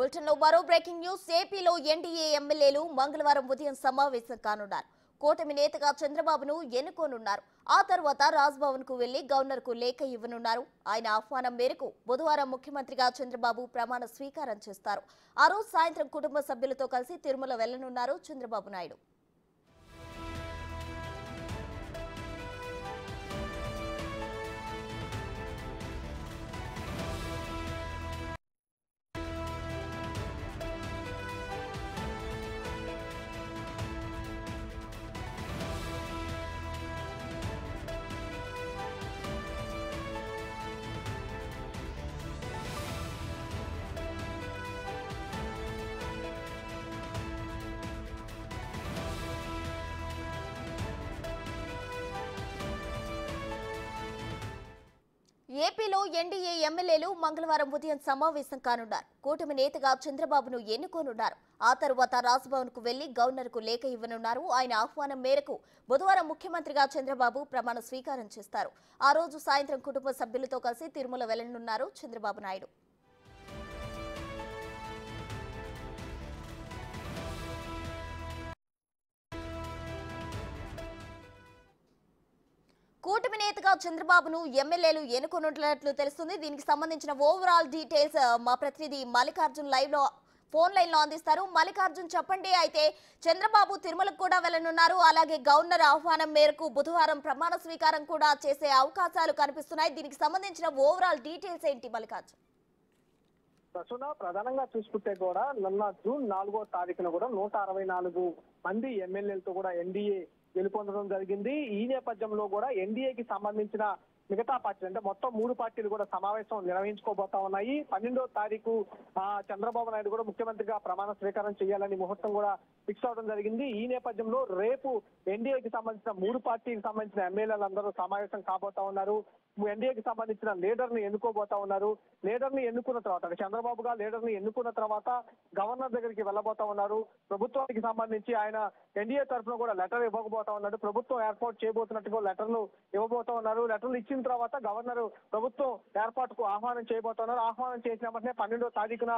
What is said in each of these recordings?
Bulletin లో మరో breaking news. ఏపీలో ఎన్డీఏ ఎమ్మెల్యేలు మంగళవారం ఉదయం సమావేశం కానున్నారు. కూటమి నేతగా చంద్రబాబును ఎన్నుకోనున్నారు. ఆ తర్వాత రాజ్భవన్ కు వెళ్లి గవర్నర్ కు లేఖ ఇవ్వనున్నారు. ఆయన ఆహ్వానం మేరకు బుధవారం ముఖ్యమంత్రిగా చంద్రబాబు ప్రమాణ స్వీకారం చేస్తారు. ఆ రోజు సాయంత్రం కుటుంబ సభ్యులతో కలిసి తిరుమల వెళ్లనున్నారు చంద్రబాబు నాయుడు. ఏపీలో ఎన్డీఏ ఎమ్మెల్యేలు మంగళవారం ఉదయం సమావేశం కానున్నారు. కూటమి నేతగా చంద్రబాబును ఎన్నుకోనున్నారు. ఆ తర్వాత రాజ్భవన్ కు వెళ్లి గవర్నర్ కు లేఖ ఇవ్వనున్నారు. ఆయన ఆహ్వానం మేరకు బుధవారం ముఖ్యమంత్రిగా చంద్రబాబు ప్రమాణ స్వీకారం చేస్తారు. ఆ రోజు సాయంత్రం కుటుంబ సభ్యులతో కలిసి తిరుమల వెళ్లనున్నారు చంద్రబాబు నాయుడు. కూటమి నేతగా చంద్రబాబును ఎమ్మెల్యేలు ఎన్నుకున్నట్లు తెలుస్తుంది. దీనికి సంబంధించిన ఓవరాల్ డీటెయిల్స్ మా ప్రతినిధి మల్లికార్జున్ ఫోన్ లైన్ లో అందిస్తారు. మల్లికార్జున్, చెప్పండి. అయితే చంద్రబాబు తిరుమలకు కూడా వెళ్లనున్నారు. అలాగే గవర్నర్ ఆహ్వానం మేరకు బుధవారం ప్రమాణ స్వీకారం కూడా చేసే అవకాశాలు కనిపిస్తున్నాయి. దీనికి సంబంధించిన ఓవరాల్ డీటెయిల్స్ ఏంటి మల్లికార్జున్? ప్రధానంగా చూసుకుంటే కూడా నిన్న జూన్ 4వ తారీఖున కూడా 164 మంది ఎమ్మెల్యేలతో కూడా ఎన్డీఏ గెలుపొందడం జరిగింది. ఈ నేపథ్యంలో కూడా ఎన్డీఏకి సంబంధించిన మిగతా పార్టీలు అంటే మొత్తం 3 పార్టీలు కూడా సమావేశం నిర్వహించుకోబోతా ఉన్నాయి. 12వ తారీఖు చంద్రబాబు నాయుడు కూడా ముఖ్యమంత్రిగా ప్రమాణ స్వీకారం చేయాలని ముహూర్తం కూడా ఫిక్స్ అవడం జరిగింది. ఈ నేపథ్యంలో రేపు ఎన్డీఏకి సంబంధించిన 3 పార్టీకి సంబంధించిన ఎమ్మెల్యేలందరూ సమావేశం కాబోతా ఉన్నారు. ఎన్డీఏకి సంబంధించిన లీడర్ ని ఎన్నుకోబోతా ఉన్నారు. లీడర్ ని ఎన్నుకున్న తర్వాత చంద్రబాబుగా లీడర్ ని ఎన్నుకున్న తర్వాత గవర్నర్ దగ్గరికి వెళ్ళబోతా ఉన్నారు. ప్రభుత్వానికి సంబంధించి ఆయన ఎన్డీఏ తరఫున కూడా లెటర్ ఇవ్వకపోతా ఉన్నాడు. ప్రభుత్వం ఏర్పాటు చేయబోతున్నట్టుగా లెటర్లు ఇవ్వబోతా ఉన్నారు. లెటర్లు ఇచ్చిన తర్వాత గవర్నర్ ప్రభుత్వం ఏర్పాటుకు ఆహ్వానం చేయబోతున్నారు. ఆహ్వానం చేసిన వెంటనే 12వ తారీఖున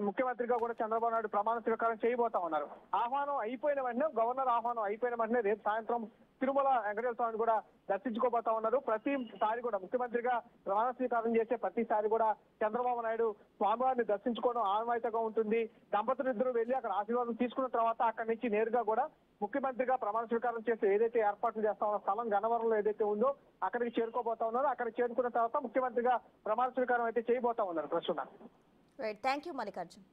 ముఖ్యమంత్రిగా కూడా చంద్రబాబు నాయుడు ప్రమాణ స్వీకారం చేయబోతా ఉన్నారు. ఆహ్వానం అయిపోయిన వెంటనే గవర్నర్ ఆహ్వానం అయిపోయిన వెంటనే రేపు సాయంత్రం తిరుమల వెంకటేశ్వర స్వామిని కూడా దర్శించుకోబోతా ఉన్నారు. ప్రతిసారి కూడా ముఖ్యమంత్రిగా ప్రమాణ స్వీకారం చేసే ప్రతిసారి కూడా చంద్రబాబు నాయుడు స్వామివారిని దర్శించుకోవడం ఆనవాయితీగా ఉంటుంది. దంపతులు ఇద్దరు వెళ్లి అక్కడ ఆశీర్వాదం తీసుకున్న తర్వాత అక్కడి నుంచి నేరుగా కూడా ముఖ్యమంత్రిగా ప్రమాణ స్వీకారం చేసి ఏదైతే ఏర్పాట్లు చేస్తా ఉన్న స్థలం గన్నవరంలో ఏదైతే ఉందో అక్కడికి చేరుకోబోతా ఉన్నారో అక్కడ చేరుకున్న తర్వాత ముఖ్యమంత్రిగా ప్రమాణ స్వీకారం అయితే చేయబోతా ఉన్నారు. ప్రస్తుతం థ్యాంక్ యూ మల్లికార్జున్.